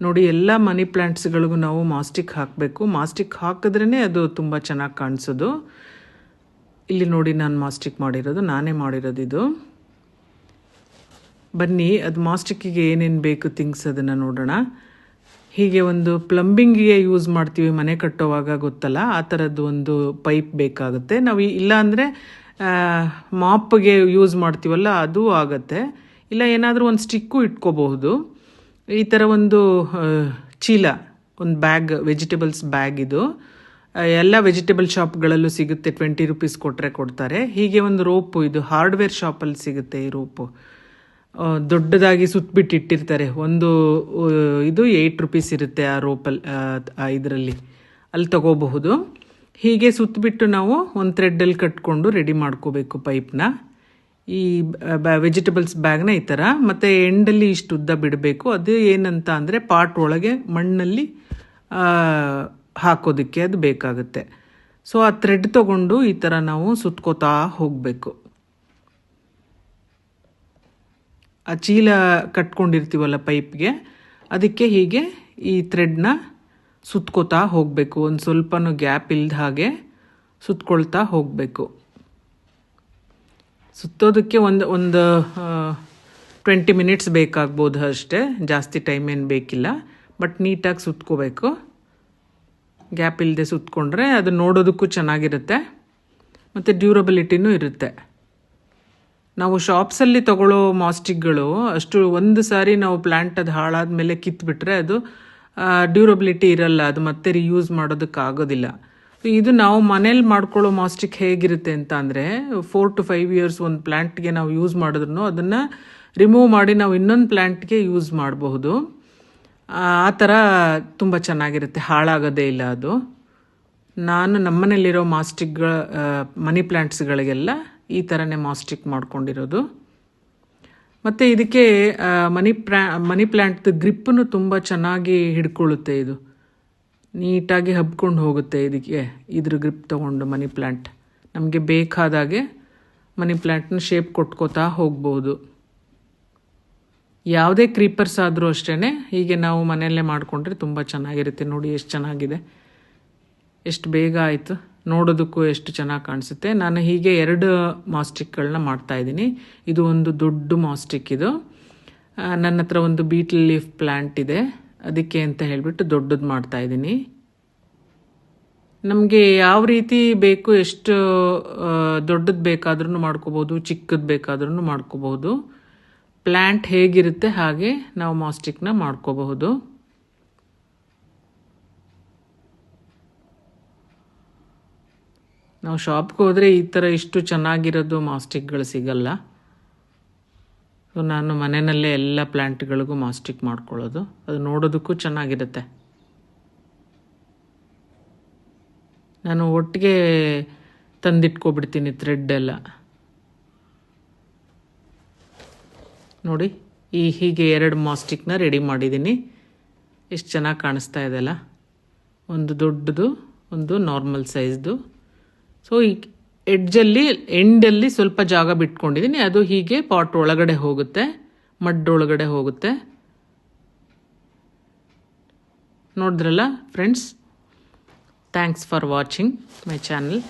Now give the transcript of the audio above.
ನೋಡಿ ಎಲ್ಲ ಮನಿ ಪ್ಲಾಂಟ್ಸ್ಗಳಿಗೂ ನಾವು ಮಾಸ್ಟಿಕ್ ಹಾಕಬೇಕು. ಮಾಸ್ಟಿಕ್ ಹಾಕಿದ್ರೇ ಅದು ತುಂಬ ಚೆನ್ನಾಗಿ ಕಾಣಿಸೋದು. ಇಲ್ಲಿ ನೋಡಿ ನಾನು ಮಾಸ್ಟಿಕ್ ಮಾಡಿರೋದು, ನಾನೇ ಮಾಡಿರೋದು ಇದು. ಬನ್ನಿ ಅದು ಮಾಸ್ಟಿಕ್ಕಿಗೆ ಏನೇನು ಬೇಕು ಥಿಂಗ್ಸ್ ಅದನ್ನು ನೋಡೋಣ. ಹೀಗೆ ಒಂದು ಪ್ಲಂಬಿಂಗಿಗೆ ಯೂಸ್ ಮಾಡ್ತೀವಿ ಮನೆ ಕಟ್ಟೋವಾಗ, ಗೊತ್ತಲ್ಲ, ಆ ಥರದ್ದು ಒಂದು ಪೈಪ್ ಬೇಕಾಗುತ್ತೆ. ನಾವು ಇಲ್ಲ ಅಂದರೆ ಮಾಪ್ಗೆ ಯೂಸ್ ಮಾಡ್ತೀವಲ್ಲ ಅದು ಆಗುತ್ತೆ. ಇಲ್ಲ ಏನಾದರೂ ಒಂದು ಸ್ಟಿಕ್ಕು ಇಟ್ಕೋಬಹುದು. ಈ ಥರ ಒಂದು ಚೀಲ, ಒಂದು ಬ್ಯಾಗ್, ವೆಜಿಟೇಬಲ್ಸ್ ಬ್ಯಾಗ್ ಇದು. ಎಲ್ಲ ವೆಜಿಟೇಬಲ್ ಶಾಪ್ಗಳಲ್ಲೂ ಸಿಗುತ್ತೆ, 20 ರೂಪೀಸ್ ಕೊಟ್ಟರೆ ಕೊಡ್ತಾರೆ. ಹೀಗೆ ಒಂದು ರೋಪು, ಇದು ಹಾರ್ಡ್ವೇರ್ ಶಾಪಲ್ಲಿ ಸಿಗುತ್ತೆ ಈ ರೋಪು. ದೊಡ್ಡದಾಗಿ ಸುತ್ತಬಿಟ್ಟು ಇಟ್ಟಿರ್ತಾರೆ. ಒಂದು ಇದು 8 ರೂಪೀಸ್ ಇರುತ್ತೆ ಆ ರೋಪಲ್ಲಿ, ಇದರಲ್ಲಿ ಅಲ್ಲಿ ತಗೋಬಹುದು. ಹೀಗೆ ಸುತ್ತಬಿಟ್ಟು ನಾವು ಒಂದು ಥ್ರೆಡ್ಡಲ್ಲಿ ಕಟ್ಕೊಂಡು ರೆಡಿ ಮಾಡ್ಕೋಬೇಕು ಪೈಪ್ನ. ಈ ವೆಜಿಟೇಬಲ್ಸ್ ಬ್ಯಾಗ್ನ ಈ ಥರ, ಮತ್ತು ಎಂಡಲ್ಲಿ ಇಷ್ಟು ಉದ್ದ ಬಿಡಬೇಕು. ಅದು ಏನಂತ ಅಂದರೆ ಪಾಟ್ ಒಳಗೆ ಮಣ್ಣಲ್ಲಿ ಹಾಕೋದಕ್ಕೆ ಅದು ಬೇಕಾಗುತ್ತೆ. ಸೊ ಆ ಥ್ರೆಡ್ ತೊಗೊಂಡು ಈ ಥರ ನಾವು ಸುತ್ಕೋತಾ ಹೋಗಬೇಕು. ಆ ಚೀಲ ಕಟ್ಕೊಂಡಿರ್ತೀವಲ್ಲ ಪೈಪ್ಗೆ, ಅದಕ್ಕೆ ಹೀಗೆ ಈ ಥ್ರೆಡ್ನ ಸುತ್ಕೋತಾ ಹೋಗಬೇಕು. ಒಂದು ಸ್ವಲ್ಪನೂ ಗ್ಯಾಪ್ ಇಲ್ಲದ ಹಾಗೆ ಸುತ್ಕೊಳ್ತಾ ಹೋಗಬೇಕು. ಸುತ್ತೋದಕ್ಕೆ ಒಂದು 20 ಮಿನಿಟ್ಸ್ ಬೇಕಾಗ್ಬೋದು ಅಷ್ಟೇ, ಜಾಸ್ತಿ ಟೈಮ್ ಏನು ಬೇಕಿಲ್ಲ. ಬಟ್ ನೀಟಾಗಿ ಸುತ್ಕೋಬೇಕು. ಗ್ಯಾಪ್ ಇಲ್ಲದೆ ಸುತ್ಕೊಂಡ್ರೆ ಅದು ನೋಡೋದಕ್ಕೂ ಚೆನ್ನಾಗಿರುತ್ತೆ ಮತ್ತು ಡ್ಯೂರಬಿಲಿಟಿನೂ ಇರುತ್ತೆ. ನಾವು ಶಾಪ್ಸಲ್ಲಿ ತಗೊಳ್ಳೋ ಮಾಸ್ಟಿಕ್ಗಳು ಅಷ್ಟು ಒಂದು ಸಾರಿ ನಾವು ಪ್ಲ್ಯಾಂಟ್ ಅದು ಹಾಳಾದ ಮೇಲೆ ಕಿತ್ಬಿಟ್ರೆ ಅದು ಡ್ಯೂರಬಿಲಿಟಿ ಇರಲ್ಲ, ಅದು ಮತ್ತೆ ರಿಯೂಸ್ ಮಾಡೋದಕ್ಕಾಗೋದಿಲ್ಲ. ಇದು ನಾವು ಮನೇಲಿ ಮಾಡ್ಕೊಳ್ಳೋ ಮಾಸ್ಟಿಕ್ ಹೇಗಿರುತ್ತೆ ಅಂತ ಅಂದರೆ 4 to 5 ಇಯರ್ಸ್ ಒಂದು ಪ್ಲ್ಯಾಂಟ್ಗೆ ನಾವು ಯೂಸ್ ಮಾಡಿದ್ರು ಅದನ್ನು ರಿಮೂವ್ ಮಾಡಿ ನಾವು ಇನ್ನೊಂದು ಪ್ಲ್ಯಾಂಟ್ಗೆ ಯೂಸ್ ಮಾಡಬಹುದು. ಆ ಥರ ತುಂಬ ಚೆನ್ನಾಗಿರುತ್ತೆ, ಹಾಳಾಗೋದೇ ಇಲ್ಲ ಅದು. ನಾನು ನಮ್ಮನೇಲಿರೋ ಮಾಸ್ಟಿಕ್ಗಳ ಮನಿ ಪ್ಲ್ಯಾಂಟ್ಸ್ಗಳಿಗೆಲ್ಲ ಈ ಥರನೇ ಮಾಸ್ಟಿಕ್ ಮಾಡ್ಕೊಂಡಿರೋದು. ಮತ್ತು ಇದಕ್ಕೆ ಮನಿ ಪ್ಲ್ಯಾಂಟ್ದು ಗ್ರಿಪ್ಪನ್ನು ತುಂಬ ಚೆನ್ನಾಗಿ ಹಿಡ್ಕೊಳ್ಳುತ್ತೆ. ಇದು ನೀಟಾಗಿ ಹಬ್ಕೊಂಡು ಹೋಗುತ್ತೆ. ಇದಕ್ಕೆ ಇದ್ರ ಗ್ರಿಪ್ ತೊಗೊಂಡು ಮನಿ ಪ್ಲ್ಯಾಂಟ್ ನಮಗೆ ಬೇಕಾದಾಗೆ ಮನಿ ಪ್ಲ್ಯಾಂಟ್ನ ಶೇಪ್ ಕೊಟ್ಕೋತಾ ಹೋಗ್ಬೋದು. ಯಾವುದೇ ಕ್ರೀಪರ್ಸ್ ಆದರೂ ಅಷ್ಟೇ ಹೀಗೆ ನಾವು ಮನೆಯಲ್ಲೇ ಮಾಡಿಕೊಂಡ್ರೆ ತುಂಬ ಚೆನ್ನಾಗಿರುತ್ತೆ. ನೋಡಿ ಎಷ್ಟು ಚೆನ್ನಾಗಿದೆ, ಎಷ್ಟು ಬೇಗ ಆಯಿತು, ನೋಡೋದಕ್ಕೂ ಎಷ್ಟು ಚೆನ್ನಾಗಿ ಕಾಣಿಸುತ್ತೆ. ನಾನು ಹೀಗೆ 2 ಮಾಸ್ಟಿಕ್ಗಳನ್ನ ಮಾಡ್ತಾಯಿದ್ದೀನಿ. ಇದು ಒಂದು ದೊಡ್ಡ ಮಾಸ್ಟಿಕ್. ಇದು ನನ್ನ ಹತ್ರ ಒಂದು ಬೀಟಲ್ ಲೀಫ್ ಪ್ಲ್ಯಾಂಟ್ ಇದೆ, ಅದಕ್ಕೆ ಅಂತ ಹೇಳಿಬಿಟ್ಟು ದೊಡ್ಡದು ಮಾಡ್ತಾಯಿದ್ದೀನಿ. ನಮಗೆ ಯಾವ ರೀತಿ ಬೇಕು, ಎಷ್ಟು ದೊಡ್ಡದು ಬೇಕಾದ್ರೂ ಮಾಡ್ಕೋಬೋದು, ಚಿಕ್ಕದು ಬೇಕಾದ್ರೂ ಮಾಡ್ಕೋಬಹುದು. ಪ್ಲ್ಯಾಂಟ್ ಹೇಗಿರುತ್ತೆ ಹಾಗೆ ನಾವು ಮಾಸ್ಟಿಕ್ನ ಮಾಡ್ಕೋಬಹುದು. ನಾವು ಶಾಪ್ಗೆ ಹೋದರೆ ಈ ಥರ ಇಷ್ಟು ಚೆನ್ನಾಗಿರೋದು ಮಾಸ್ಟಿಕ್ಗಳು ಸಿಗಲ್ಲ. ಸೊ ನಾನು ಮನೆಯಲ್ಲೇ ಎಲ್ಲ ಪ್ಲ್ಯಾಂಟ್ಗಳಿಗೂ ಮಾಸ್ಟಿಕ್ ಮಾಡ್ಕೊಳ್ಳೋದು, ಅದು ನೋಡೋದಕ್ಕೂ ಚೆನ್ನಾಗಿರುತ್ತೆ. ನಾನು ಒಟ್ಟಿಗೆ ತಂದಿಟ್ಕೊಬಿಡ್ತೀನಿ ಥ್ರೆಡ್ ಎಲ್ಲ. ನೋಡಿ ಹೀಗೆ 2 ಮಾಸ್ಟಿಕ್ನ ರೆಡಿ ಮಾಡಿದ್ದೀನಿ. ಎಷ್ಟು ಚೆನ್ನಾಗಿ ಕಾಣಿಸ್ತಾ ಇದೆಯಲ್ಲ. ಒಂದು ದೊಡ್ಡದು, ಒಂದು ನಾರ್ಮಲ್ ಸೈಜ್ದು. ಸೊ ಈ ಎಂಡಲ್ಲಿ ಸ್ವಲ್ಪ ಜಾಗ ಬಿಟ್ಕೊಂಡಿದ್ದೀನಿ, ಅದು ಹೀಗೆ ಪಾಟ್ ಒಳಗಡೆ ಹೋಗುತ್ತೆ, ಮಡ್ ಒಳಗಡೆ ಹೋಗುತ್ತೆ. ನೋಡಿದ್ರಲ್ಲ friends, thanks for watching my channel.